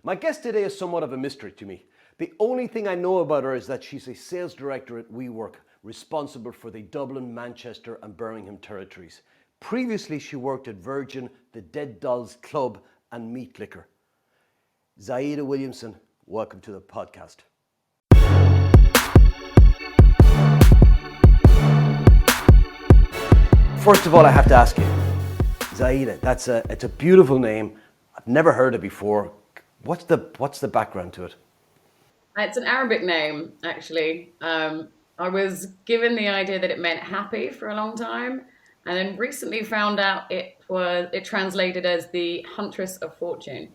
My guest today is somewhat of a mystery to me. The only thing I know about her is that she's a sales director at WeWork, responsible for the Dublin, Manchester and Birmingham territories. Previously, she worked at Virgin, the Dead Dolls Club and Meat Liquor. Saida Williamson, welcome to the podcast. First of all, I have to ask you, Saida, it's a beautiful name. I've never heard it before. What's the background to it? It's an Arabic name, actually. I was given the idea that it meant happy for a long time, and then recently found out it translated as the Huntress of Fortune.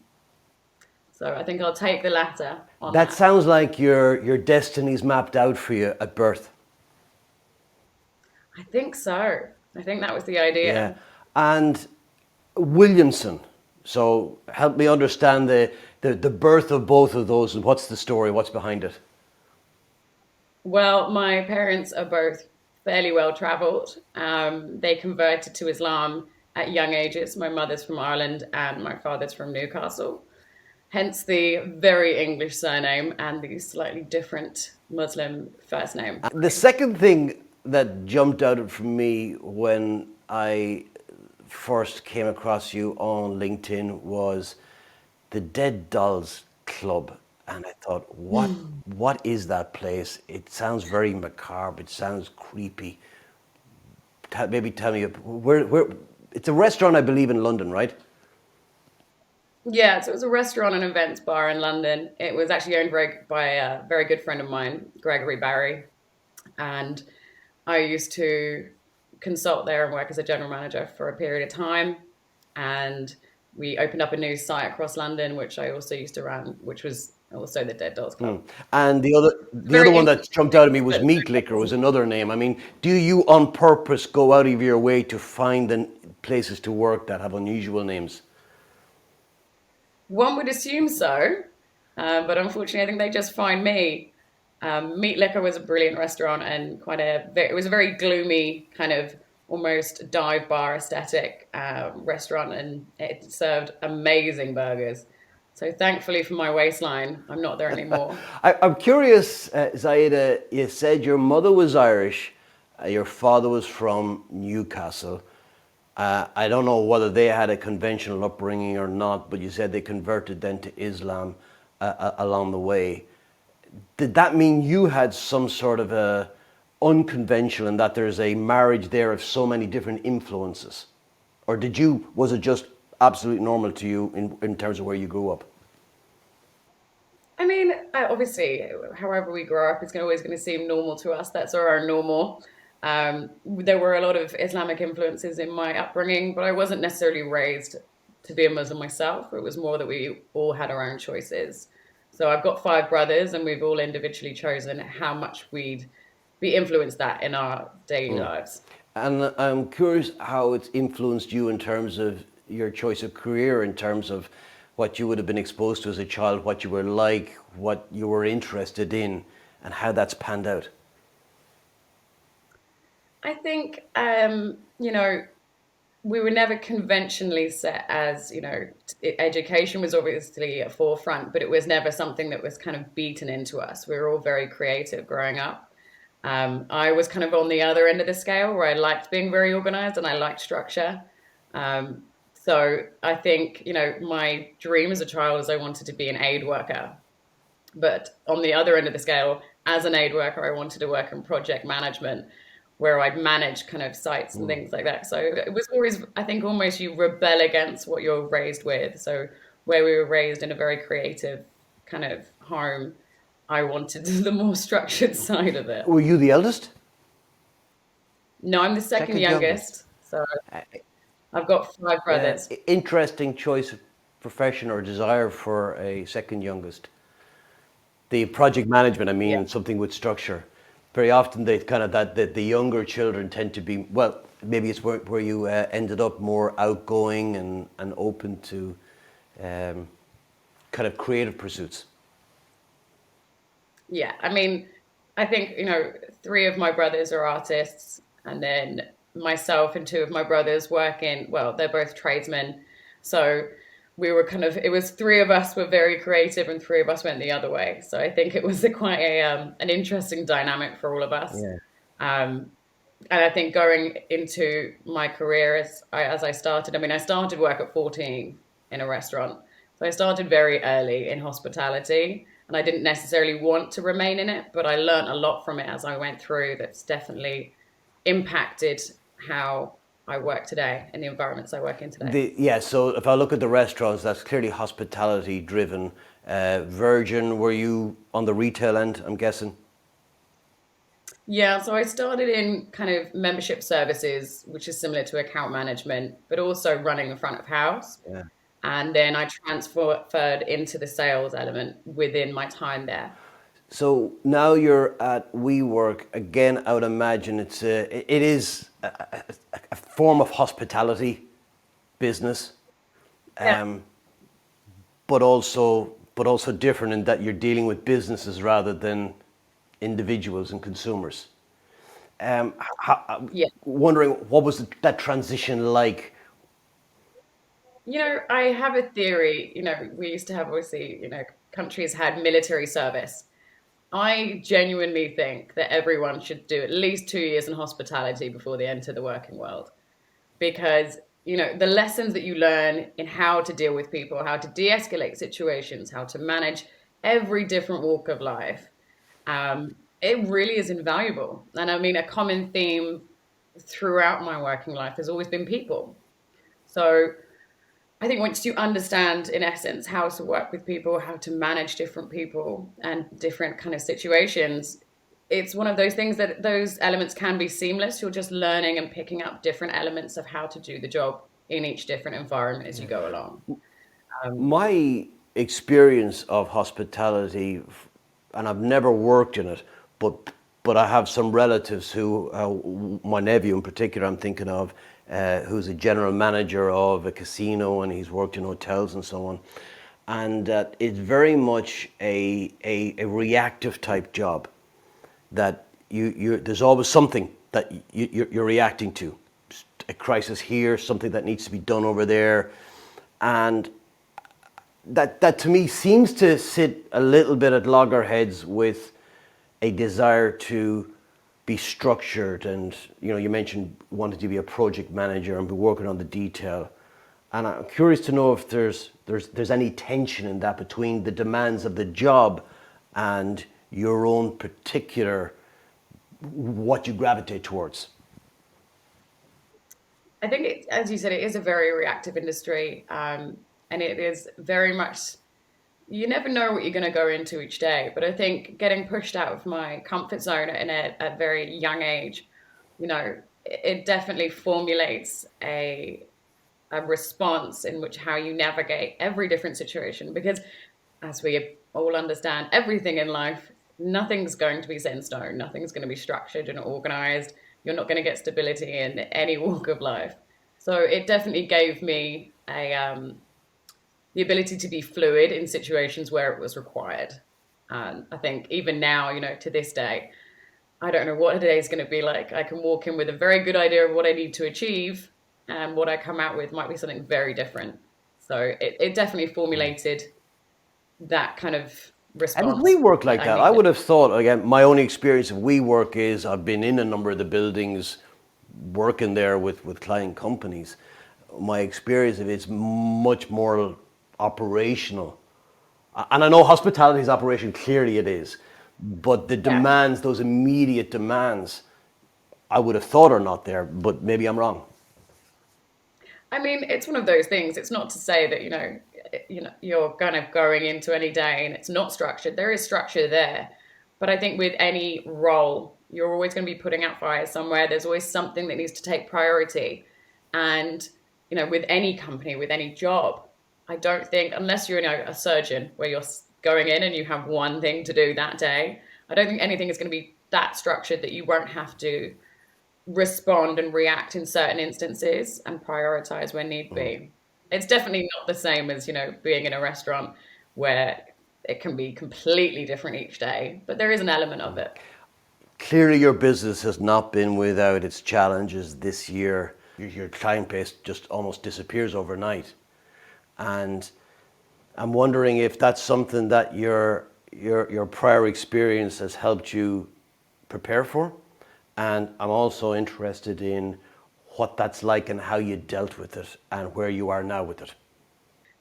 So I think I'll take the latter on That that. sounds like your destiny's mapped out for you at birth. I think so. I think that was the Yeah. idea. And Williamson. So help me understand the birth of both of those and what's the story, what's behind it. Well, my parents are both fairly well traveled. They converted to Islam at young ages. My mother's from Ireland and my father's from Newcastle. Hence the very English surname and the slightly different Muslim first name. The second thing that jumped out at me when I first came across you on LinkedIn was the Dead Dolls Club. And I thought, what is that place? It sounds very macabre. It sounds creepy. Maybe tell me where. It's a restaurant, I believe, in London, right? Yeah, so it was a restaurant and events bar in London. It was actually owned by a very good friend of mine, Gregory Barry. And I used to consult there and work as a general manager for a period of time. And we opened up a new site across London, which I also used to run, which was also the Dead Dolls Club. And the other Very one that jumped out at me was interesting. Meat Liquor was another name. I mean, do you on purpose go out of your way to find the places to work that have unusual names? One would assume so, but unfortunately, I think they just find me. Meat Liquor was a brilliant restaurant and it was a very gloomy kind of almost dive bar aesthetic restaurant, and it served amazing burgers. So thankfully for my waistline, I'm not there anymore. I'm curious, Zaida, you said your mother was Irish, your father was from Newcastle. I don't know whether they had a conventional upbringing or not, but you said they converted then to Islam along the way. Did that mean you had some sort of a unconventional in that there's a marriage there of so many different influences? Or was it just absolutely normal to you in terms of where you grew up? I mean, obviously, however we grow up, it's always going to seem normal to us. That's our normal. There were a lot of Islamic influences in my upbringing, but I wasn't necessarily raised to be a Muslim myself. It was more that we all had our own choices. So I've got 5 brothers, and we've all individually chosen how much we'd be influenced that in our daily lives. And I'm curious how it's influenced you in terms of your choice of career, in terms of what you would have been exposed to as a child, what you were like, what you were interested in, and how that's panned out. I think, we were never conventionally set as, education was obviously a forefront, but it was never something that was kind of beaten into us. We were all very creative growing up. I was kind of on the other end of the scale where I liked being very organized and I liked structure. So I think, my dream as a child was I wanted to be an aid worker. But on the other end of the scale, as an aid worker, I wanted to work in project management where I'd manage kind of sites and things like that. So it was always, I think, almost you rebel against what you're raised with. So where we were raised in a very creative kind of home, I wanted the more structured side of it. Were you the eldest? No, I'm the second Second youngest. youngest. So I've got 5 brothers. Interesting choice of profession or desire for a second youngest. The project management, I Yeah. mean, something with structure. Very often they kind of that the younger children tend to be, well, maybe it's where you ended up more outgoing and open to kind of creative pursuits. Yeah. I mean, I think, 3 of my brothers are artists, and then myself and 2 of my brothers work in, well, they're both tradesmen. So we were kind of, it was three of us were very creative and three of us went the other way. So I think it was quite an interesting dynamic for all of us. Yeah. Um, and I think going into my career as I started, I mean, I started work at 14 in a restaurant. So I started very early in hospitality and I didn't necessarily want to remain in it, but I learned a lot from it as I went through that's definitely impacted how I work today and the environments I work in today. Yeah, so if I look at the restaurants, that's clearly hospitality driven. Virgin, were you on the retail end, I'm guessing? Yeah, so I started in kind of membership services, which is similar to account management, but also running the front of house. Yeah. And then I transferred into the sales element within my time there. So now you're at WeWork again. I would imagine it is a form of hospitality business, Yeah. um, but also different in that you're dealing with businesses rather than individuals and consumers. Yeah. Wondering what was that transition like? I have a theory. We used to have, obviously, countries had military service. I genuinely think that everyone should do at least 2 years in hospitality before they enter the working world. Because, the lessons that you learn in how to deal with people, how to de escalate situations, how to manage every different walk of life, it really is invaluable. And I mean, a common theme throughout my working life has always been people. So I think once you understand, in essence, how to work with people, how to manage different people and different kind of situations, it's one of those things that those elements can be seamless. You're just learning and picking up different elements of how to do the job in each different environment as you go along. My experience of hospitality, and I've never worked in it, but I have some relatives who, my nephew in particular, I'm thinking of, who's a general manager of a casino, and he's worked in hotels and so on, and it's very much a reactive type job. That there's always something that you're reacting to, a crisis here, something that needs to be done over there, and that to me seems to sit a little bit at loggerheads with a desire to be structured. And you mentioned wanting to be a project manager and be working on the detail, and I'm curious to know if there's any tension in that between the demands of the job and your own particular, what you gravitate towards. I think, as you said, it is a very reactive industry, and it is very much, you never know what you're going to go into each day. But I think getting pushed out of my comfort zone at a very young age, it definitely formulates a response in which how you navigate every different situation. Because as we all understand, everything in life, nothing's going to be set in stone. Nothing's going to be structured and organized. You're not going to get stability in any walk of life. So it definitely gave me the ability to be fluid in situations where it was required. And I think even now, to this day, I don't know what a day is going to be like. I can walk in with a very good idea of what I need to achieve, and what I come out with might be something very different. So it definitely formulated that kind of And does we response work that like I that? I needed. would have thought, again, my only experience of we work is I've been in a number of the buildings working there with client companies. My experience of it's much more operational. And I know hospitality is operation, clearly it is. But the Yeah. demands, those immediate demands, I would have thought are not there, but maybe I'm wrong. I mean, it's one of those things. It's not to say that, you're kind of going into any day and it's not structured. There is structure there. But I think with any role, you're always going to be putting out fires somewhere. There's always something that needs to take priority. And, with any company, with any job, I don't think, unless you're, a surgeon where you're going in and you have one thing to do that day, I don't think anything is going to be that structured that you won't have to respond and react in certain instances and prioritize when need be. It's definitely not the same as, being in a restaurant where it can be completely different each day, but there is an element of it. Clearly, your business has not been without its challenges this year. Your client base just almost disappears overnight. And I'm wondering if that's something that your prior experience has helped you prepare for. And I'm also interested in what that's like and how you dealt with it and where you are now with it.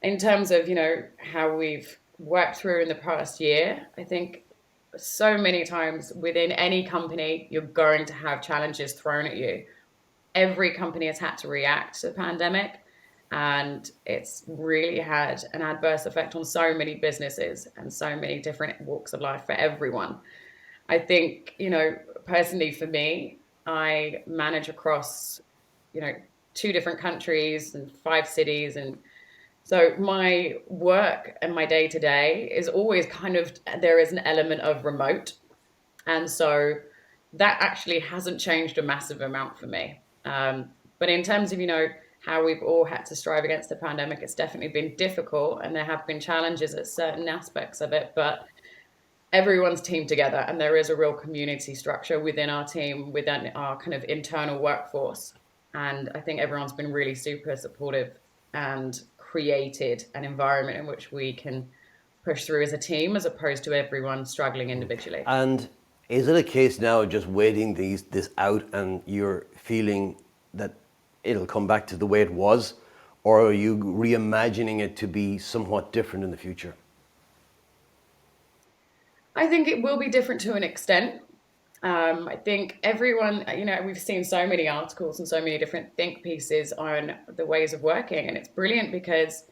In terms of, how we've worked through in the past year, I think so many times within any company, you're going to have challenges thrown at you. Every company has had to react to the pandemic, and it's really had an adverse effect on so many businesses and so many different walks of life for everyone. I think, personally for me, I manage across, you know, two different countries and five cities. And so my work and my day to day is always kind of, there is an element of remote. And so that actually hasn't changed a massive amount for me. But in terms of, how we've all had to strive against the pandemic, it's definitely been difficult and there have been challenges at certain aspects of it. But everyone's teamed together and there is a real community structure within our team, within our kind of internal workforce. And I think everyone's been really super supportive and created an environment in which we can push through as a team as opposed to everyone struggling individually. And is it a case now of just waiting this out and you're feeling that it'll come back to the way it was? Or are you reimagining it to be somewhat different in the future? I think it will be different to an extent. I think everyone, we've seen so many articles and so many different think pieces on the ways of working, and it's brilliant because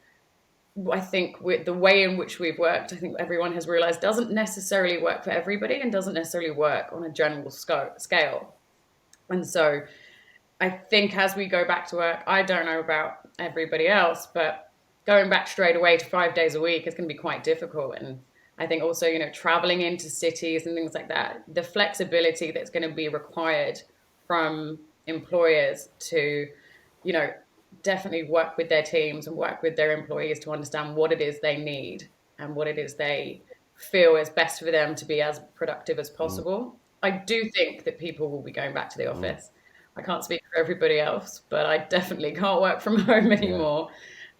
I think with the way in which we've worked, I think everyone has realized doesn't necessarily work for everybody and doesn't necessarily work on a general scale. And so I think as we go back to work, I don't know about everybody else, but going back straight away to 5 days a week is going to be quite difficult. And I think also, traveling into cities and things like that, the flexibility that's going to be required from employers to, you know, definitely work with their teams and work with their employees to understand what it is they need and what it is they feel is best for them to be as productive as possible. I do think that people will be going back to the office. I can't speak for everybody else, but I definitely can't work from home Yeah. anymore.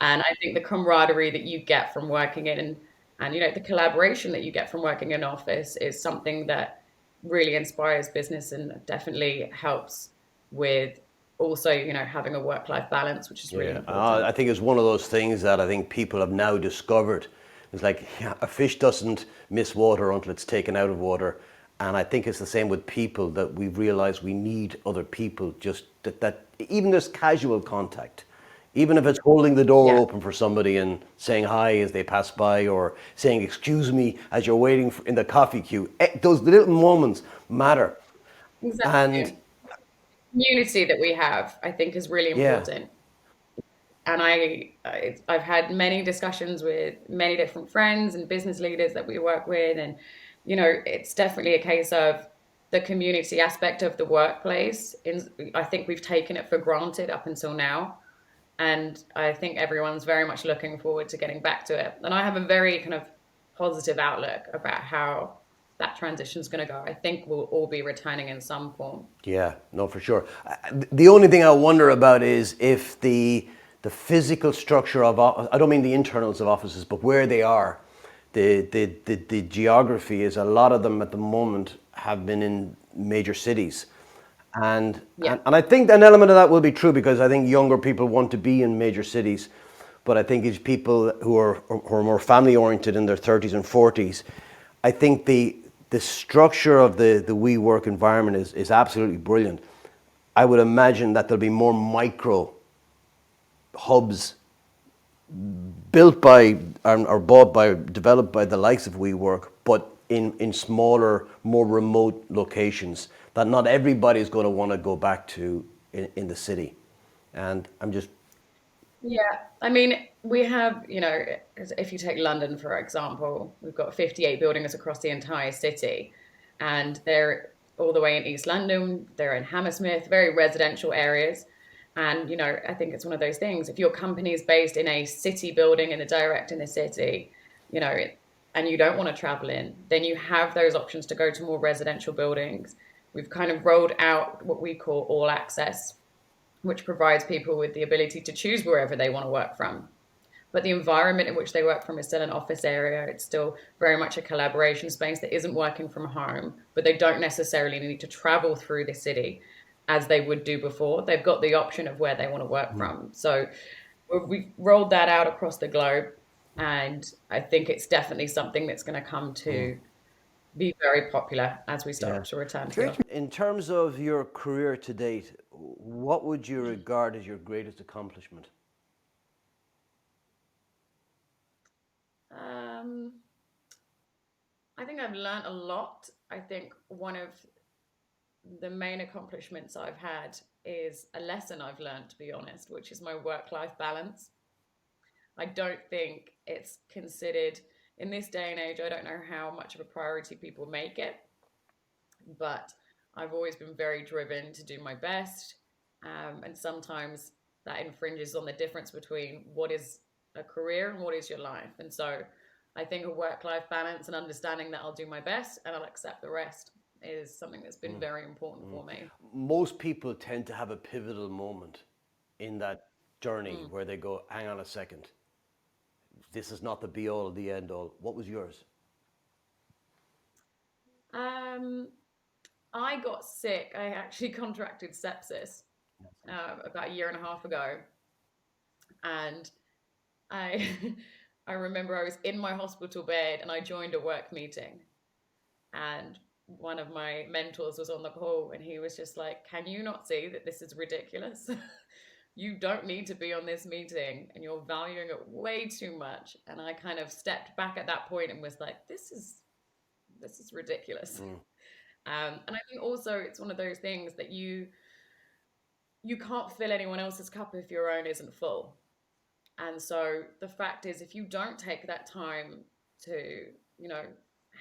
And I think the camaraderie that you get from working in and the collaboration that you get from working in an office is something that really inspires business and definitely helps with also, having a work-life balance, which is really Yeah, important. I think it's one of those things that I think people have now discovered. It's like, yeah, a fish doesn't miss water until it's taken out of water. And I think it's the same with people that we've realized we need other people, just that even there's casual contact. Even if it's holding the door Yeah, open for somebody and saying hi as they pass by or saying excuse me as you're waiting in the coffee queue, those little moments matter. And exactly. Community that we have, I think, is really yeah, important. And I've had many discussions with many different friends and business leaders that we work with, and it's definitely a case of the community aspect of the workplace. I think we've taken it for granted up until now, and I think everyone's very much looking forward to getting back to it. And I have a very kind of positive outlook about how that transition is going to go. I think we'll all be returning in some form. yeah, no, for sure. The only thing I wonder about is if the physical structure of I don't mean the internals of offices, but where they are, the geography is a lot of them at the moment have been in major cities. And, Yeah. and I think an element of that will be true because I think younger people want to be in major cities. But I think it's people who are more family oriented in their 30s and 40s. I think the structure of the WeWork environment is absolutely brilliant. I would imagine that there'll be more micro hubs built by or bought by developed by the likes of WeWork, but in smaller, more remote locations that not everybody is going to want to go back to in the city. And I'm just Yeah, I mean, we have, if you take London, for example, we've got 58 buildings across the entire city, and they're all the way in East London, they're in Hammersmith, very residential areas. And, I think it's one of those things. If your company is based in a city building in a direct in the city, you know, and you don't want to travel in, then you have those options to go to more residential buildings. We've kind of rolled out what we call all access, which provides people with the ability to choose wherever they want to work from. but the environment in which they work from is still an office area. It's still very much a collaboration space that isn't working from home, but they don't necessarily need to travel through the city as they would do before. They've got the option of where they want to work Mm. from. So we've rolled that out across the globe, and I think it's definitely something that's going to come Mm. to be very popular as we Yeah. start to return to the Great. office. In terms of your career to date, what would you regard as your greatest accomplishment? Um, I think I've learned a lot. I think one of the main accomplishments I've had is a lesson I've learned, to be honest, which is my work life balance. I don't think it's considered in this day and age. I don't know how much of a priority people make it, but I've always been very driven to do my best. And sometimes that infringes on the difference between what is a career and what is your life. And so I think a work life balance and understanding that I'll do my best and I'll accept the rest is something that's been very important for me. Most people tend to have a pivotal moment in that journey Mm. where they go, hang on a second, this is not the be all, the end all. What was yours? Um, I got sick. I actually contracted sepsis about a year and a half ago, and I I remember I was in my hospital bed and I joined a work meeting, and one of my mentors was on the call and he was just like, "Can you not see that this is ridiculous? You don't need to be on this meeting and you're valuing it way too much." And I kind of stepped back at that point and was like, this is ridiculous. Mm. And I think also it's one of those things that you can't fill anyone else's cup if your own isn't full. And so the fact is, if you don't take that time to, you know,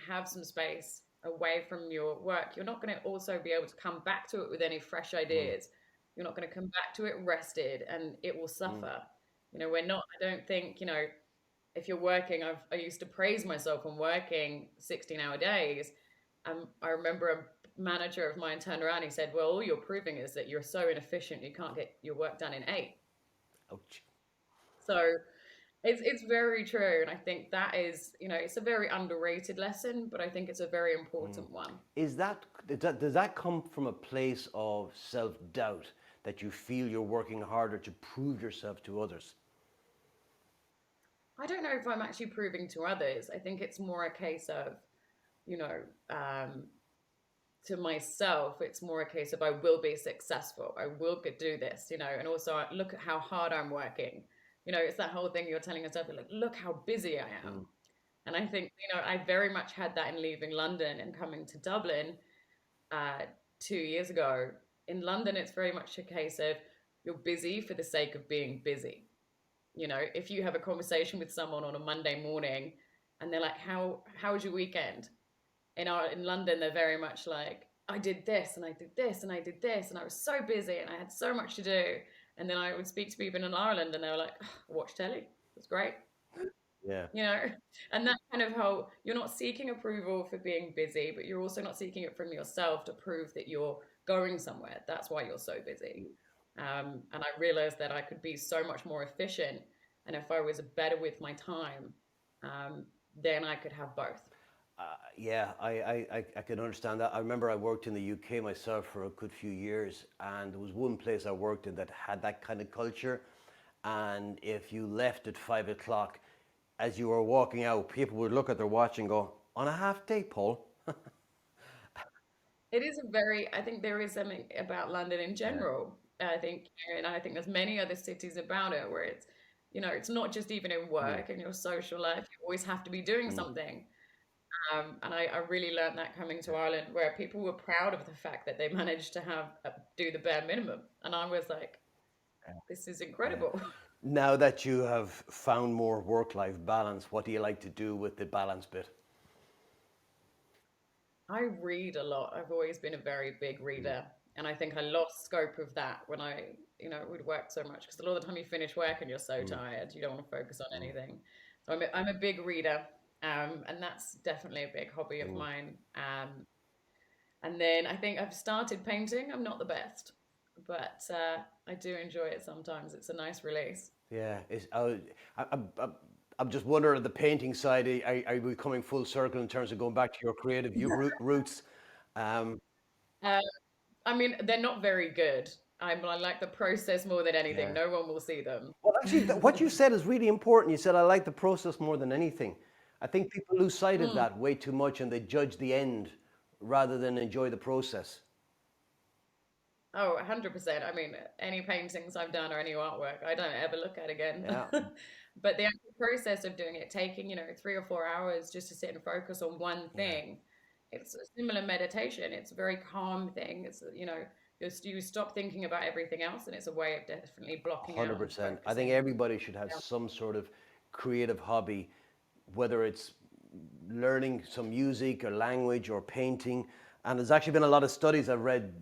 have some space away from your work, you're not going to also be able to come back to it with any fresh Mm. ideas. You're not going to come back to it rested, and it will Mm. suffer. We're not, I don't think, if you're working, I used to praise myself on working 16-hour days. I remember a manager of mine turned around and he said, "Well, all you're proving is that you're so inefficient, you can't get your work done in 8." Ouch. So it's very true, and I think that is, it's a very underrated lesson, but I think it's a very important one. Does that come from a place of self doubt that you feel you're working harder to prove yourself to others? I don't know if I'm actually proving to others. I think it's more a case of, you know, um, to myself, it's more a case of I will be successful. I will do this, and also look at how hard I'm working. It's that whole thing you're telling yourself, like, look how busy I Mm. am. And I think, I very much had that in leaving London and coming to Dublin 2 years ago. In London, it's very much a case of you're busy for the sake of being busy. If you have a conversation with someone on a Monday morning and they're like, how was your weekend? In London, they're very much like, I did this and I did this and I did this and I was so busy and I had so much to do. And then I would speak to people in Ireland and they were like, "Oh, I watched telly. It was great." Yeah. you know and that kind of how you're not seeking approval for being busy, but you're also not seeking it from yourself to prove that you're going somewhere. That's why you're so busy. And I realized that I could be so much more efficient, and if I was better with my time, then I could have both. Yeah, I can understand that. I remember I worked in the UK myself for a good few years, and there was one place I worked in that had that kind of culture. And if you left at 5 o'clock, as you were walking out, people would look at their watch and go, "On a half day, Paul." It is a very, I think there is something about London in Yeah. general. I think, and I think there's many other cities about it where it's not just even in Mm. work and your social life, you always have to be doing Mm. something. And I really learned that coming to Ireland, where people were proud of the fact that they managed to do the bare minimum. And I was like, this is Yeah. incredible. Now that you have found more work-life balance, what do you like to do with the balance bit? I read a lot. I've always been a very big Mm. reader. And I think I lost scope of that when I, would work so much, because a lot of the time you finish work and you're so Mm. tired, you don't want to focus on Mm. anything. So I'm a big reader. And that's definitely a big hobby of Mm. mine. And then I think I've started painting. I'm not the best, but I do enjoy it sometimes. It's a nice release. Yeah, I'm just wondering at the painting side, are we coming full circle in terms of going back to your creative roots? Um, Uh, I mean, they're not very good. I like the process more than anything. yeah. No one will see them. Well, actually, what you said is really important. You said, I like the process more than anything. I think people lose sight of Mm. that way too much and they judge the end rather than enjoy the process. Oh, 100%. I mean, any paintings I've done or any artwork, I don't ever look at again. Yeah, But the actual process of doing it, taking, 3 or 4 hours just to sit and focus on one yeah. thing, it's a similar meditation. It's a very calm thing. You stop thinking about everything else, and it's a way of definitely blocking out and 100%. I think focusing. everybody should have some sort of creative hobby, whether it's learning some music or language or painting. And there's actually been a lot of studies I've read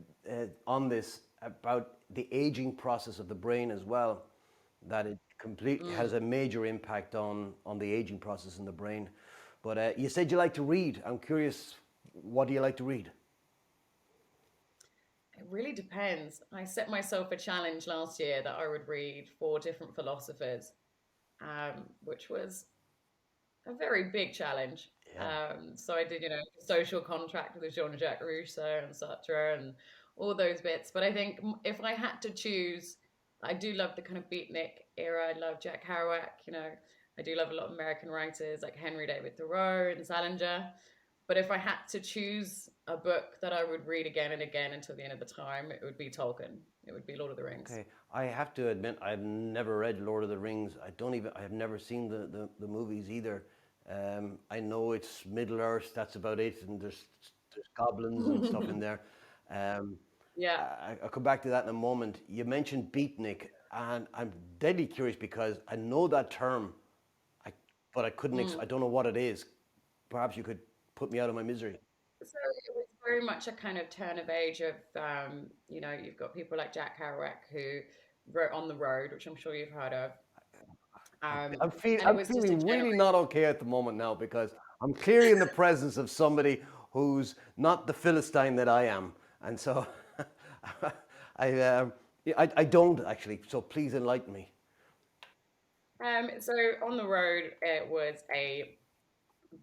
on this about the aging process of the brain as well, that it completely has Mm. a major impact on the aging process in the brain. But you said you like to read. I'm curious, what do you like to read? It really depends. I set myself a challenge last year that I would read four different philosophers, which was a very big challenge. Yeah. So I did, Social Contract with Jean-Jacques Rousseau and Sartre and all those bits. But I think if I had to choose, I do love the kind of beatnik era. I love Jack Kerouac. I do love a lot of American writers like Henry David Thoreau and Salinger. But if I had to choose a book that I would read again and again until the end of the time, it would be Tolkien. It would be Lord of the Rings. Okay, I have to admit I've never read Lord of the Rings. I have never seen the movies either. I know it's Middle Earth, that's about it, and there's goblins and stuff in there. Um, Yeah. I'll come back to that in a moment. You mentioned beatnik, and I'm deadly curious because I know that term, I, but I couldn't. I Mm. don't know what it is. Perhaps you could put me out of my misery. So it was very much a kind of turn of age of, you've got people like Jack Kerouac who wrote On the Road, which I'm sure you've heard of. And it I'm was just a feeling really generation. not okay at the moment now because I'm clearly in the presence of somebody who's not the Philistine that I am, and so I don't actually. So please enlighten me. So On the Road, it was a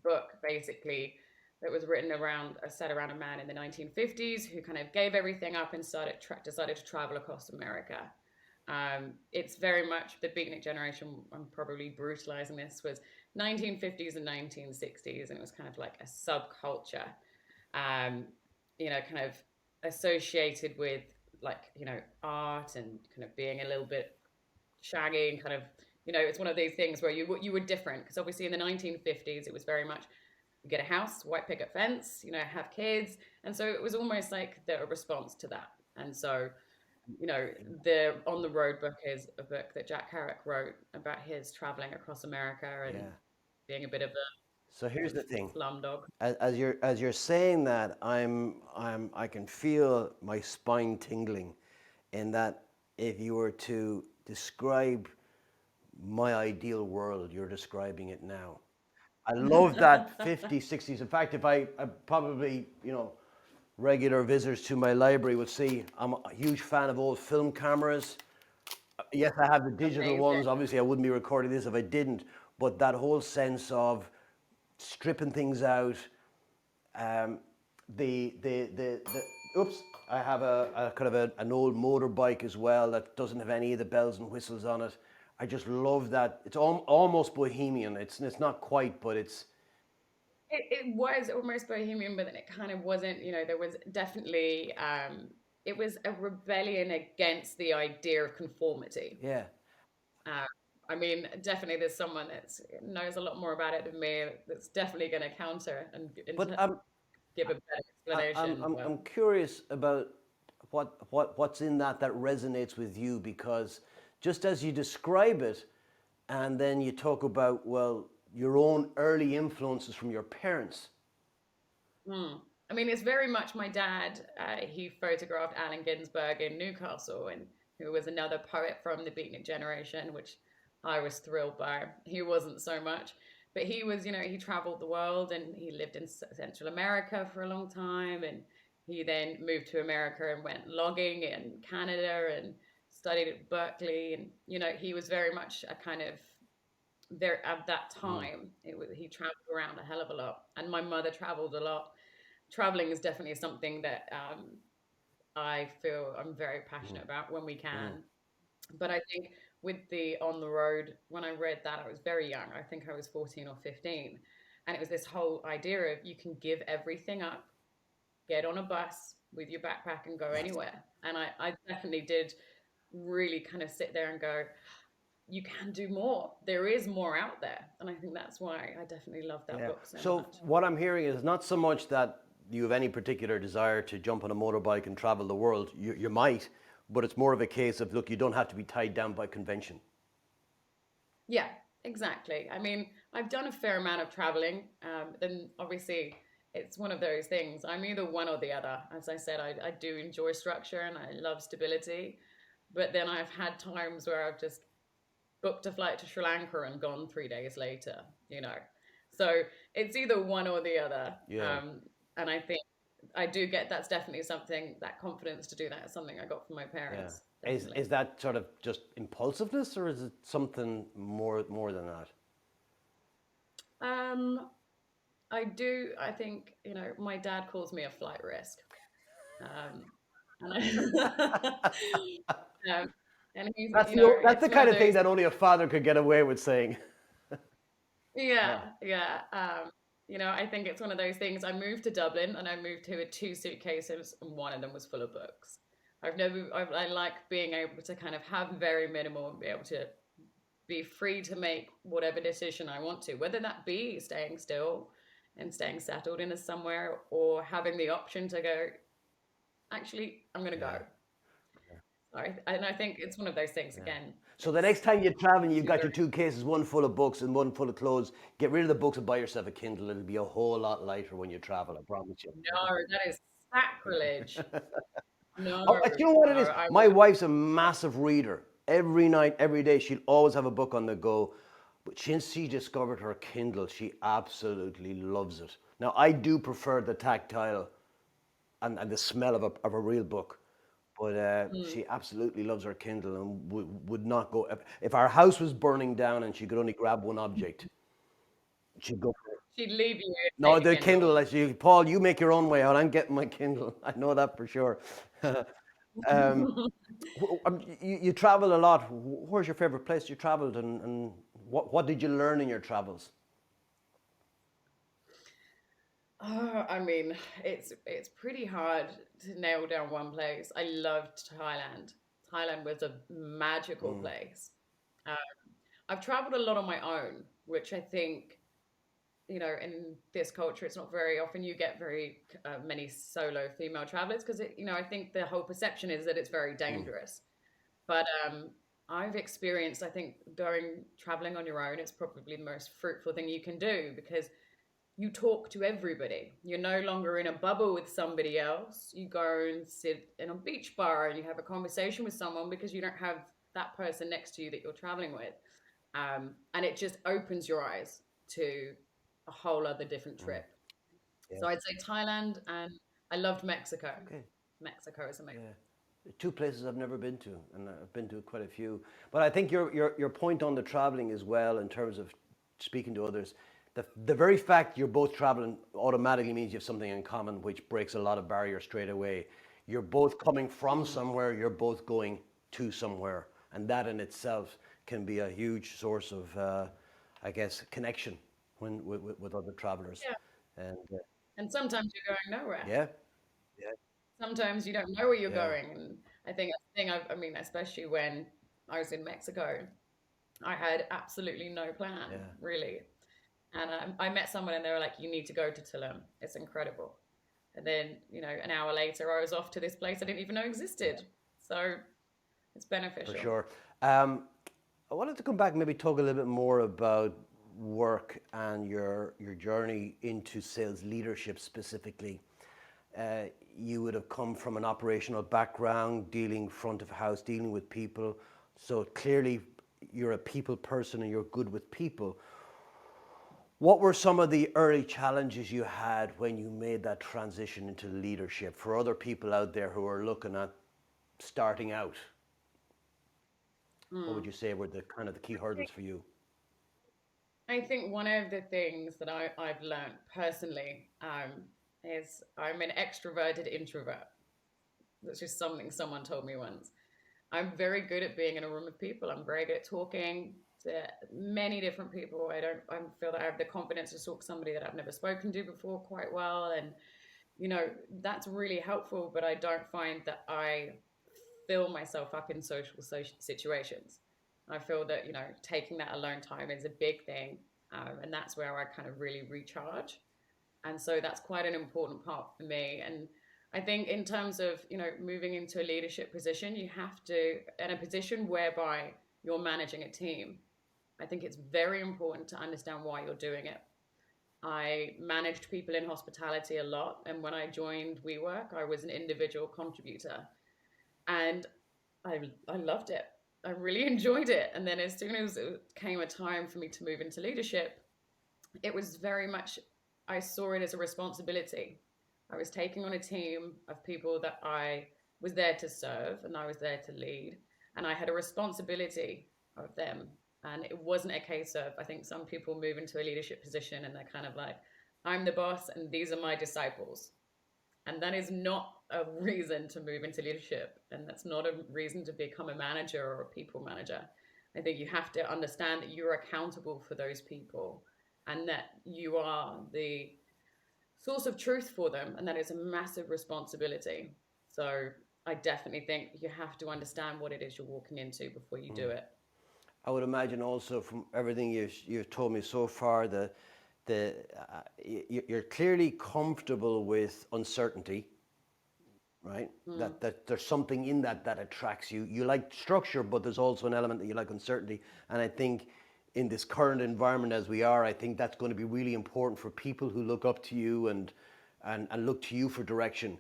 book basically that was written set around a man in the 1950s who kind of gave everything up and decided to travel across America. It's very much the beatnik generation. I'm probably brutalizing this, was 1950s and 1960s, and it was kind of like a subculture, um, kind of associated with like art and kind of being a little bit shaggy and kind of it's one of these things where you were different because obviously in the 1950s it was very much you get a house, white picket fence, have kids, and so it was almost like the response to that. And so the On the Road book is a book that Jack Kerouac wrote about his traveling across America and Yeah. being a bit of So a kind here's of the thing. slum dog. As you're saying that, I can feel my spine tingling, in that if you were to describe my ideal world, you're describing it now. I love that 50s, 60s. In fact, if I probably, regular visitors to my library would see I'm a huge fan of old film cameras. Yes, I have the digital Amazing. ones. Obviously, I wouldn't be recording this if I didn't. But that whole sense of stripping things out, um, oops, I have a kind of an old motorbike as well that doesn't have any of the bells and whistles on it. I just love that. It's almost bohemian. It's not quite, but it's It was almost bohemian, but then it kind of wasn't. There was definitely it was a rebellion against the idea of conformity. yeah. Uh, I mean, definitely there's someone that knows a lot more about it than me that's definitely going to counter and But give a better explanation. I'm curious about what's in that resonates with you, because just as you describe it, and then you talk about, well, your own early influences from your parents. Hmm. I mean, it's very much my dad. He photographed Allen Ginsberg in Newcastle, and who was another poet from the Beatnik generation, which I was thrilled by. He wasn't so much, but he was, he traveled the world and he lived in Central America for a long time, and he then moved to America and went logging in Canada, and studied at Berkeley, and he was very much a kind of there at that time. He traveled around a hell of a lot, and my mother traveled a lot. Traveling is definitely something that I feel I'm very passionate about when we can. But I think with the on the road, when I read that, I was very young. I think I was 14 or 15. And it was this whole idea of you can give everything up, get on a bus with your backpack and go anywhere. And I definitely did really kind of sit there and go, you can do more. There is more out there. And I think that's why I definitely love that Yeah. book so So much. what I'm hearing is not so much that you have any particular desire to jump on a motorbike and travel the world. You might, but it's more of a case of, look, you don't have to be tied down by convention. Yeah, exactly. I mean, I've done a fair amount of traveling. Then obviously, it's one of those things. I'm either one or the other. As I said, I do enjoy structure and I love stability. But then I've had times where I've just booked a flight to Sri Lanka and gone 3 days later. So it's either one or the other. Yeah. And I think I do get that's definitely something, that confidence to do that is something I got from my Yeah. parents, Is definitely. that sort of just impulsiveness, or is it something more than that? Um, I think, my dad calls me a flight risk. Um, and um, and he's, That's it's the one kind of of thing those, that only a father could get away with saying. Yeah. yeah, yeah. I think it's one of those things. I moved to Dublin and I moved here with two suitcases and one of them was full of books. I like being able to kind of have very minimal and be able to be free to make whatever decision I want to, whether that be staying still and staying settled in a somewhere or having the option to go, actually, I'm going to Yeah. go. Sorry. And I think it's one of those things again. So the next time you travel, you've You're got very, your two cases, one full of books and one full of clothes. Get rid of the books and buy yourself a Kindle. It'll be a whole lot lighter when you travel, I promise you. no, that is sacrilege. No, Oh, you know what no, it is? I My would. wife's a massive reader. Every night, every day, she'll always have a book on the go. But since she discovered her Kindle, she absolutely loves it. Now, I do prefer the tactile and the smell of a real book. But Mm. she absolutely loves her Kindle and would not go. If our house was burning down and she could only grab one object, she'd go for it. She'd leave you and No, take the the Kindle, Kindle. like you, Paul, you make your own way out. I'm getting my Kindle. I know that for sure. You travel a lot. Where's your favorite place you traveled, and what did you learn in your travels? Oh, I mean, it's pretty hard to nail down one place. I loved Thailand. Thailand was a magical place. Um, I've traveled a lot on my own, which I think, in this culture, it's not very often you get very many solo female travelers because I think the whole perception is that it's very dangerous. But I've experienced, I think, going traveling on your own, it's probably the most fruitful thing you can do because you talk to everybody. You're no longer in a bubble with somebody else. You go and sit in a beach bar and you have a conversation with someone because you don't have that person next to you that you're traveling with. And it just opens your eyes to a whole other different trip. Yeah. So I'd say Thailand, and I loved Mexico. Okay. Mexico is amazing. Yeah. Two places I've never been to, and I've been to quite a few. But I think your point on the traveling as well, in terms of speaking to others, the very fact you're both traveling automatically means you have something in common, which breaks a lot of barriers straight away. You're both coming from Mm. somewhere, you're both going to somewhere, and that in itself can be a huge source of, I guess, connection with other travelers. Yeah. And And sometimes you're going nowhere. yeah, yeah, Sometimes you don't know where you're yeah, going. And I think that's the thing, I mean, especially when I was in Mexico, I had absolutely no plan, yeah. really. And I met someone and they were like, you need to go to Tulum. It's incredible. And then, an hour later, I was off to this place I didn't even know existed. So it's For beneficial. sure. Um, I wanted to come back and maybe talk a little bit more about work and your journey into sales leadership specifically. You would have come from an operational background, dealing front of house, dealing with people. So clearly, you're a people person and you're good with people. What were some of the early challenges you had when you made that transition into leadership for other people out there who are looking at starting out? What would you Mm. say were the kind of the key hurdles for you? I think one of the things that I've learned personally is I'm an extroverted introvert. That's just something someone told me once. I'm very good at being in a room of people. I'm very good at talking to many different people. I feel that I have the confidence to talk to somebody that I've never spoken to before quite well. And, that's really helpful, but I don't find that I fill myself up in social situations. I feel that, taking that alone time is a big thing. And that's where I kind of really recharge. And so that's quite an important part for me. And I think in terms of, moving into a leadership position, you have to, in a position whereby you're managing a team, I think it's very important to understand why you're doing it. I managed people in hospitality a lot. And when I joined WeWork, I was an individual contributor. And I loved it. I really enjoyed it. And then as soon as it came a time for me to move into leadership, it was very much, I saw it as a responsibility. I was taking on a team of people that I was there to serve and I was there to lead. And I had a responsibility of them. And it wasn't a case of, I think some people move into a leadership position and they're kind of like, I'm the boss and these are my disciples. And that is not a reason to move into leadership. And that's not a reason to become a manager or a people manager. I think you have to understand that you're accountable for those people and that you are the source of truth for them. And that is a massive responsibility. So I definitely think you have to understand what it is you're walking into before you do it. I would imagine also from everything you've told me so far, you're clearly comfortable with uncertainty, right? Mm. That there's something in that attracts you. You like structure, but there's also an element that you like uncertainty. And I think in this current environment as we are, I think that's going to be really important for people who look up to you and look to you for direction.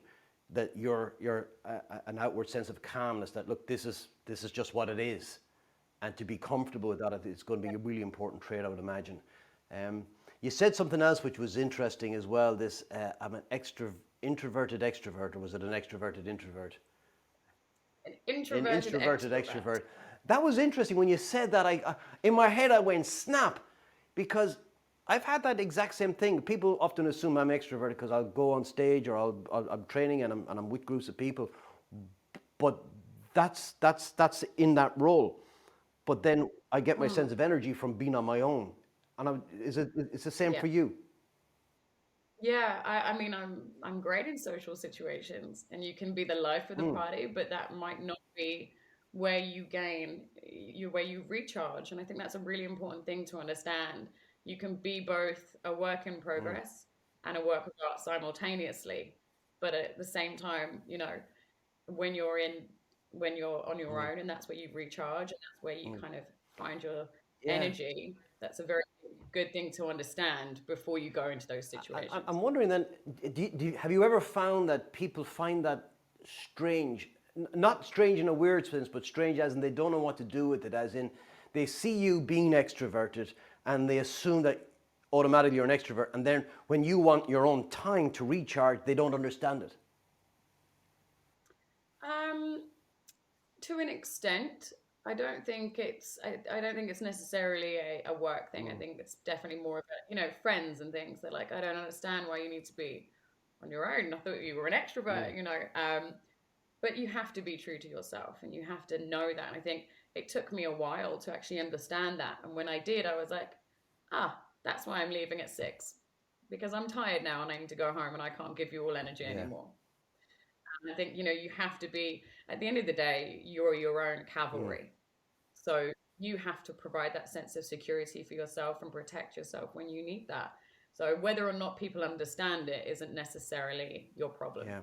That you're an outward sense of calmness. That look, this is just what it is, and to be comfortable with that, it's going to be a really important trait, I would imagine. You said something else which was interesting as well. This I'm an introverted extrovert, or was it an extroverted introvert? An An introverted introverted extrovert. extrovert. That was interesting when you said that. In my head I went snap, because I've had that exact same thing. People often assume I'm extroverted because I'll go on stage or I'm training and I'm with groups of people, but that's in that role. But then I get my sense Mm. of energy from being on my own. And it's the same Yeah. for you. Yeah, I mean, I'm great in social situations, and you can be the life of the party, but that might not be where you where you recharge. And I think that's a really important thing to understand. You can be both a work in progress and a work of art simultaneously, but at the same time, when you're in when you're on your own, and that's where you recharge, and that's where you kind of find your Yeah. energy. That's a very good thing to understand before you go into those I'm situations. wondering then, have you ever found that people find that strange? Not strange in a weird sense, but strange as in they don't know what to do with it, as in they see you being extroverted and they assume that automatically you're an extrovert. And then when you want your own time to recharge, they don't understand it. Um, to an extent, I don't think it's necessarily a work thing. I think it's definitely more about, friends and things. They're like, I don't understand why you need to be on your own. I thought you were an extrovert. But you have to be true to yourself and you have to know that. And I think it took me a while to actually understand that. And when I did, I was like, that's why I'm leaving at 6 because I'm tired now and I need to go home and I can't give you all energy Yeah. anymore. And I think, you have to be, at the end of the day, you're your own cavalry. So you have to provide that sense of security for yourself and protect yourself when you need that. So whether or not people understand it isn't necessarily your problem. Yeah.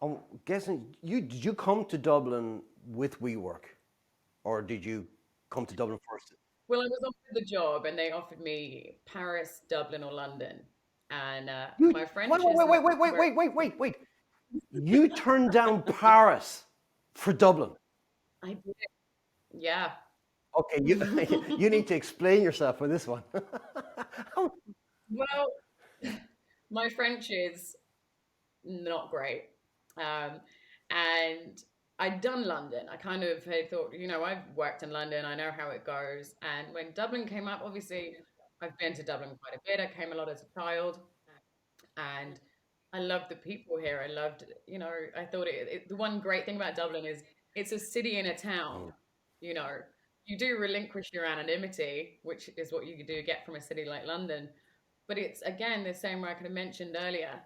I'm guessing did you come to Dublin with WeWork, or did you come to Dublin first? Well, I was offered the job and they offered me Paris, Dublin, or London. And You my wait, French wait, is wait, wait, not wait, wait, very, wait, wait, wait, wait. You turned down Paris for Dublin. I did. Yeah. Okay, you you need to explain yourself for this one. Well, my French is not great. Um, and I'd done London. I kind of had thought, I've worked in London. I know how it goes. And when Dublin came up, obviously, I've been to Dublin quite a bit. I came a lot as a child, and I loved the people here. I loved, I thought the one great thing about Dublin is it's a city in a Mm, town. You know, you do relinquish your anonymity, which is what you do get from a city like London. But it's again the same way I kind of mentioned earlier.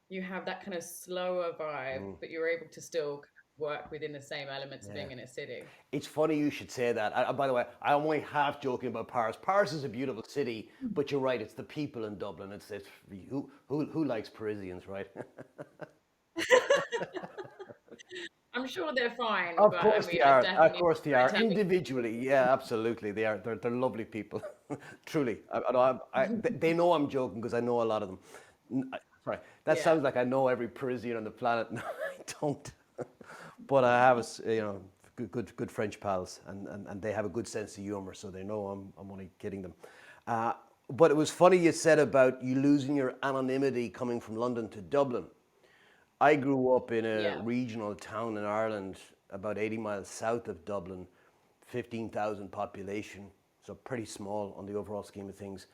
You have that kind of slower vibe, mm, but you're able to still kind of work within the same elements of yeah. being in a city. It's funny you should say that. By the way, I'm only half joking about Paris. Paris is a beautiful city, but you're right. It's the people in Dublin. It's who likes Parisians, right? I'm sure they're fine, Of but I course they mean, I are. Of definitely course they prefer are. Italian. Individually, yeah, absolutely, they are. They're lovely people, truly. They know I'm joking because I know a lot of them. Sorry, that Yeah. sounds like I know every Parisian on the planet. No, I don't. But I have, good French pals, and they have a good sense of humor, so they know I'm only kidding them. Uh, but it was funny you said about you losing your anonymity coming from London to Dublin. I grew up in a Yeah. regional town in Ireland, about 80 miles south of Dublin, 15,000 population, so pretty small on the overall scheme of things.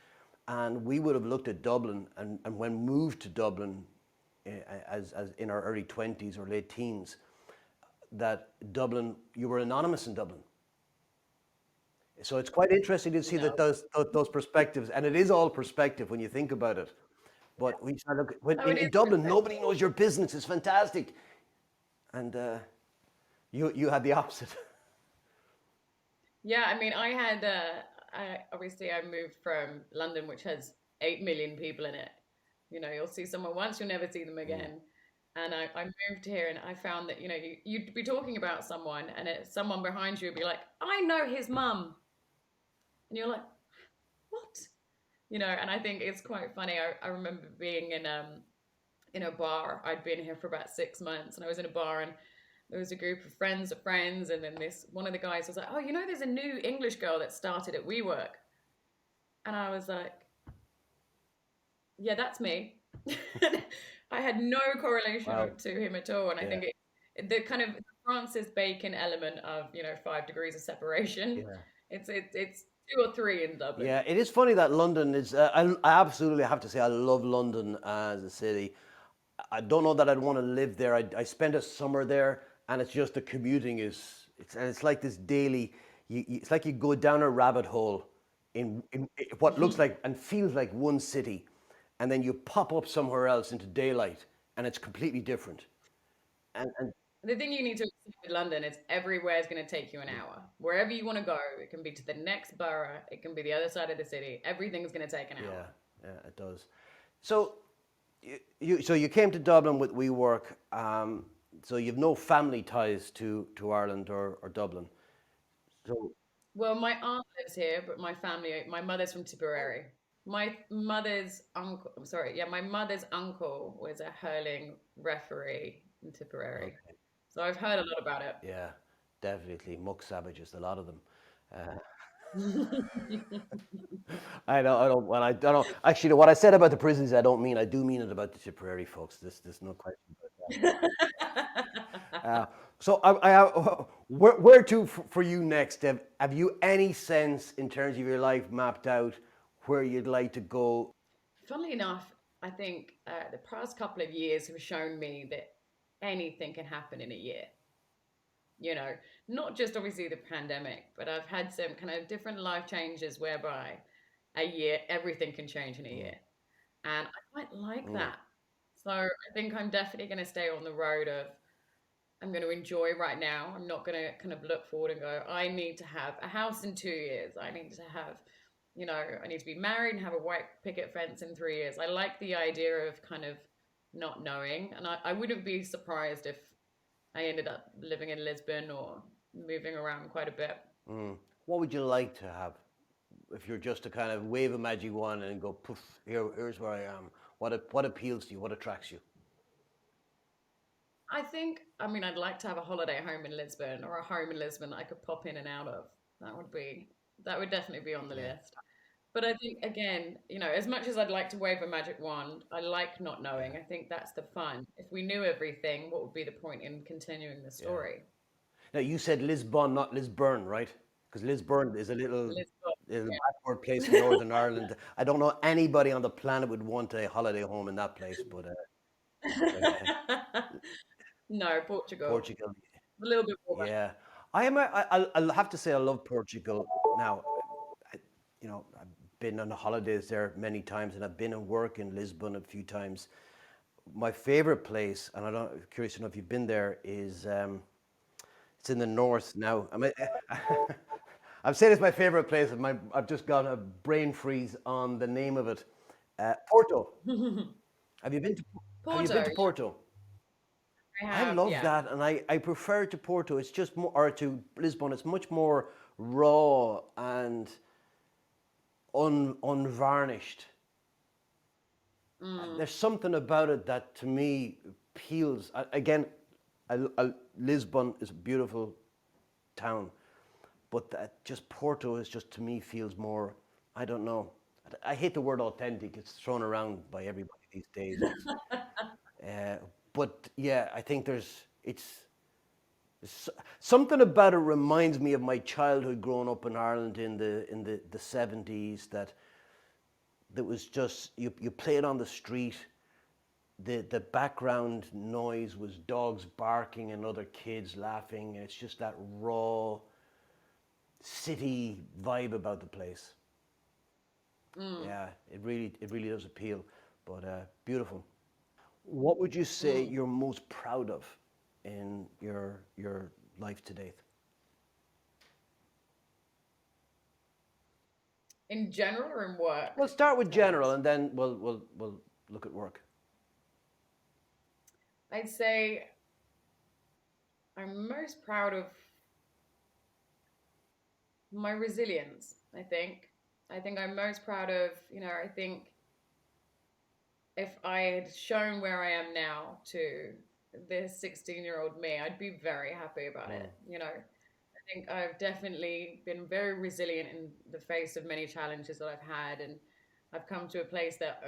And we would have looked at Dublin, and when moved to Dublin, as in our early 20s or late teens, that Dublin, you were anonymous in Dublin. So it's quite interesting to see that No. those perspectives, and it is all perspective when you think about it. But we start look when Oh, it in is Dublin, nobody perspective. knows your business. It's fantastic, and you had the opposite. Yeah, I mean, I moved from London, which has 8 million people in it. You'll see someone once, you'll never see them Mm. again. And I moved here and I found that, you'd be talking about someone and someone behind you would be like, I know his mum. And you're like, what? And I think it's quite funny. I remember being in a bar. I'd been here for about 6 months, and I was in a bar, and there was a group of friends, and then this one of the guys was like, "Oh, there's a new English girl that started at WeWork," and I was like, "Yeah, that's me." I had no correlation Wow. to him at all, and I Yeah. think the kind of Francis Bacon element of 5 degrees of separation. Yeah. It's two or three in Dublin. Yeah. It is funny that London is. I absolutely have to say I love London as a city. I don't know that I'd want to live there. I spent a summer there, and it's just the commuting is. It's like this daily. It's like you go down a rabbit hole in what looks like and feels like one city, and then you pop up somewhere else into daylight, and it's completely different. And The thing you need to accept with London is everywhere is going to take you an hour. Wherever you want to go, it can be to the next borough, it can be the other side of the city. Everything's going to take an yeah, hour. yeah, it does. So you came to Dublin with WeWork. So you've no family ties to Ireland or Dublin. So Well, my aunt lives here, but my mother's from Tipperary. My mother's uncle, I'm sorry, yeah, my mother's uncle was a hurling referee in Tipperary. okay, So I've heard a lot about it. yeah, definitely muck savages, a lot of them. Uh, I know, I don't. Well, I don't know. Actually, what I said about the prisons, I don't mean. I do mean it about the Tipperary folks. There's no question about that. So I have, where to for you next? Have you any sense in terms of your life mapped out where you'd like to go? Funnily enough, I think the past couple of years have shown me that anything can happen in a year. you know, Not just obviously the pandemic, but I've had some kind of different life changes whereby a year, everything can change in a year. And I quite like Mm, that. So I think I'm definitely going to stay on the road of I'm going to enjoy right now. I'm not going to kind of look forward and go, I need to have a house in 2 years. I need to have, I need to be married and have a white picket fence in 3 years. I like the idea of kind of not knowing. And I wouldn't be surprised if I ended up living in Lisbon or moving around quite a bit. mm. What would you like to have if you're just to kind of wave a magic wand and go poof? Here's where I am. What appeals to you? What attracts you? I mean, I'd like to have a holiday home in Lisbon or a home in Lisbon that I could pop in and out of. That would definitely be on the Yeah. list. But I think again, as much as I'd like to wave a magic wand, I like not knowing. Yeah, I think that's the fun. If we knew everything, what would be the point in continuing the yeah. story? Now you said Lisbon, not Lisburn, right? Because Lisburn is a Lisbon. little Yeah. backward place in Northern Ireland. I don't know anybody on the planet would want a holiday home in that place, but No, Portugal. Portugal, A little bit more. yeah. I'll have to say I love Portugal. Now, I've been on holidays there many times, and I've been and work in Lisbon a few times. My favorite place, and I'm curious to know if you've been there, is it's in the north now. I'm saying it's my favorite place. I've just got a brain freeze on the name of it. Porto. Have you been to Have you been Porto, to yeah, Porto? I I have, love yeah. that, and I prefer to Porto. It's just more, or to Lisbon. It's much more raw and unvarnished. Mm, There's something about it that to me appeals. Again, Lisbon is a beautiful town, but that just Porto is just to me feels more. I don't know. I hate the word authentic. It's thrown around by everybody these days. Uh, but yeah, I think something about it reminds me of my childhood growing up in Ireland in the 70s. That was just you play it on the street. The background noise was dogs barking and other kids laughing, and it's just that raw city vibe about the place. mm, Yeah, it really does appeal, but beautiful. What would you say mm. you're most proud of in your life to date? In general or in work We'll start with general, terms? and then we'll look at work. I'd say I'm most proud of my resilience, I think. I think I'm most proud of, I think if I had shown where I am now to this 16-year-old me, I'd be very happy about Mm. it. I think I've definitely been very resilient in the face of many challenges that I've had, and I've come to a place that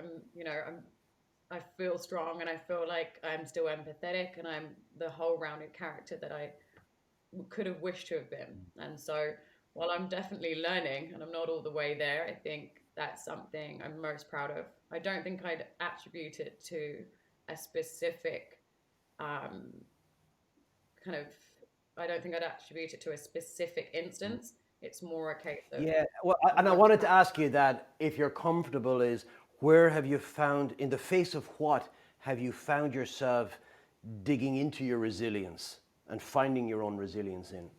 I feel strong and I feel like I'm still empathetic and I'm the whole rounded character that I could have wished to have been. And so while I'm definitely learning and I'm not all the way there, I think that's something I'm most proud of. I don't think I'd attribute it to a specific um, kind of, I don't think I'd attribute it to a specific instance. It's more a case of Yeah, well, I'm and I most wanted to proud. ask you that if you're comfortable, is where have you found, in the face of what have you found yourself digging into your resilience and finding your own resilience in?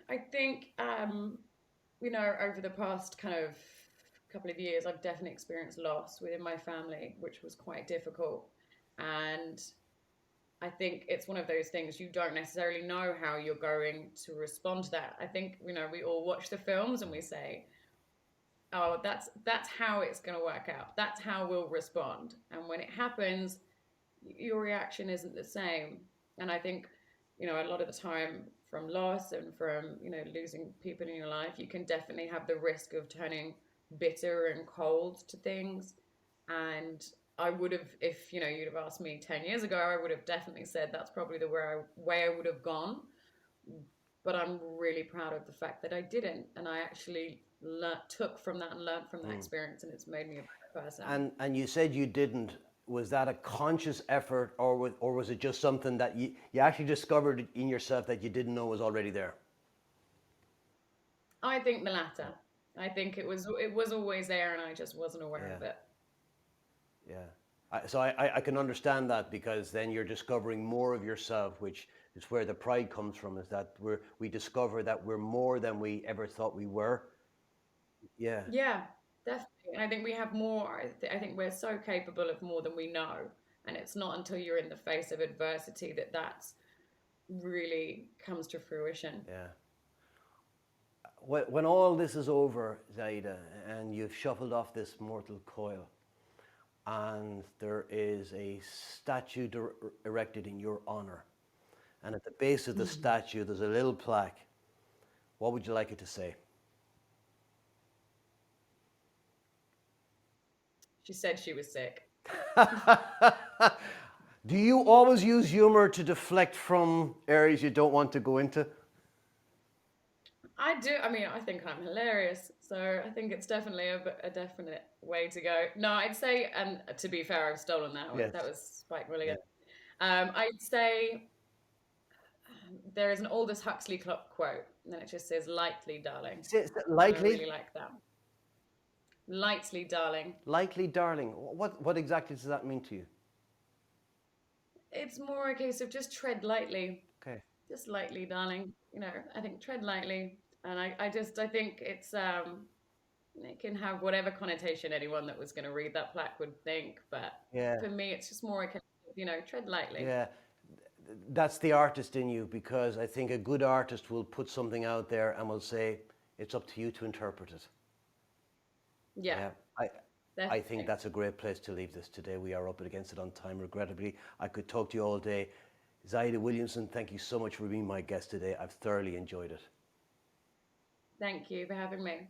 I think over the past kind of couple of years, I've definitely experienced loss within my family, which was quite difficult. And I think it's one of those things you don't necessarily know how you're going to respond to that. I think, we all watch the films and we say, oh, that's how it's going to work out. That's how we'll respond. And when it happens, your reaction isn't the same. And I think, a lot of the time from loss and from, losing people in your life, you can definitely have the risk of turning bitter and cold to things. And I would have, if, you'd have asked me 10 years ago, I would have definitely said that's probably the way I would have gone. But I'm really proud of the fact that I didn't. And I actually took from that and learned from that experience. And it's made me a better person. And you said you didn't. Was that a conscious effort, or was it just something that you actually discovered in yourself that you didn't know was already there? I think the latter. I think it was always there and I just wasn't aware Yeah, of it. yeah. So I can understand that, because then you're discovering more of yourself, which is where the pride comes from. Is that we discover that we're more than we ever thought we were. Yeah, Yeah, definitely. And I think we have more. I think we're so capable of more than we know. And it's not until you're in the face of adversity that that's really comes to fruition. yeah. When all this is over, Zaida, and you've shuffled off this mortal coil, and there is a statue erected in your honor, and at the base of the statue there's a little plaque What would you like it to say? She said she was sick. Do you always use humor to deflect from areas you don't want to go into? I do. I mean, I think I'm hilarious, so I think it's definitely a definite way to go. No, I'd say, and to be fair, I've stolen that one. That Yes. was Spike Milligan. Yeah. I'd say there is an Aldous Huxley quote, and then it just says "lightly, darling," and I really Lightly? like that. Lightly, darling. Lightly, darling. What exactly does that mean to you? It's more a case of just tread lightly, Okay. just lightly, darling. I think tread lightly, and I think it can have whatever connotation anyone that was going to read that plaque would think, but Yeah. for me, it's just more a case of, tread lightly. Yeah. That's the artist in you, because I think a good artist will put something out there and will say, it's up to you to interpret it. Yeah, Yeah. I think definitely. that's a great place to leave this today. We are up against it on time, regrettably. I could talk to you all day. Saida Williamson, thank you so much for being my guest today. I've thoroughly enjoyed it. Thank you for having me.